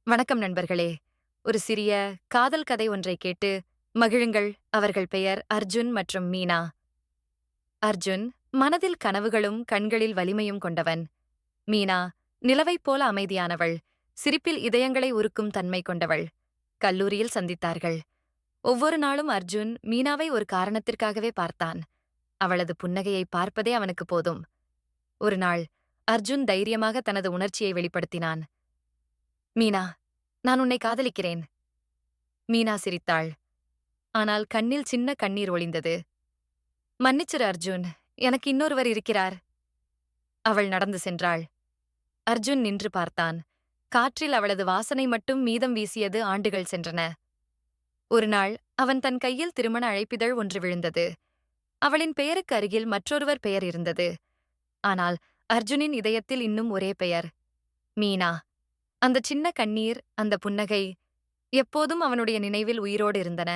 வணக்கம் நண்பர்களே. ஒரு சிறிய காதல் கதை ஒன்றை கேட்டு மகிழுங்கள். அவர்கள் பெயர் அர்ஜுன் மற்றும் மீனா. அர்ஜுன் மனதில் கனவுகளும் கண்களில் வலிமையும் கொண்டவன். மீனா நிலவைப் போல அமைதியானவள், சிரிப்பில் இதயங்களை உருக்கும் தன்மை கொண்டவள். கல்லூரியில் சந்தித்தார்கள். ஒவ்வொரு நாளும் அர்ஜுன் மீனாவை ஒரு காரணத்திற்காகவே பார்த்தான். அவளது புன்னகையை பார்ப்பதே அவனுக்கு போதும். ஒரு நாள் அர்ஜுன் தைரியமாக தனது உணர்ச்சியை வெளிப்படுத்தினான். மீனா, நான் உன்னை காதலிக்கிறேன். மீனா சிரித்தாள். ஆனால் கண்ணில் சின்ன கண்ணீர் ஒளிந்தது. மன்னிச்சிரு அர்ஜுன், எனக்கு இன்னொருவர் இருக்கிறார். அவள் நடந்து சென்றாள். அர்ஜுன் நின்று பார்த்தான். காற்றில் அவளது வாசனை மட்டும் மீதம் வீசியது. ஆண்டுகள் சென்றன. ஒரு நாள் அவன் தன் கையில் திருமண அழைப்பிதழ் ஒன்று விழுந்தது. அவளின் பெயருக்கு அருகில் மற்றொருவர் பெயர் இருந்தது. ஆனால் அர்ஜுனின் இதயத்தில் இன்னும் ஒரே பெயர், மீனா. அந்த சின்ன கண்ணீர், அந்த புன்னகை எப்போதும் அவனுடைய நினைவில் உயிரோடு இருந்தன.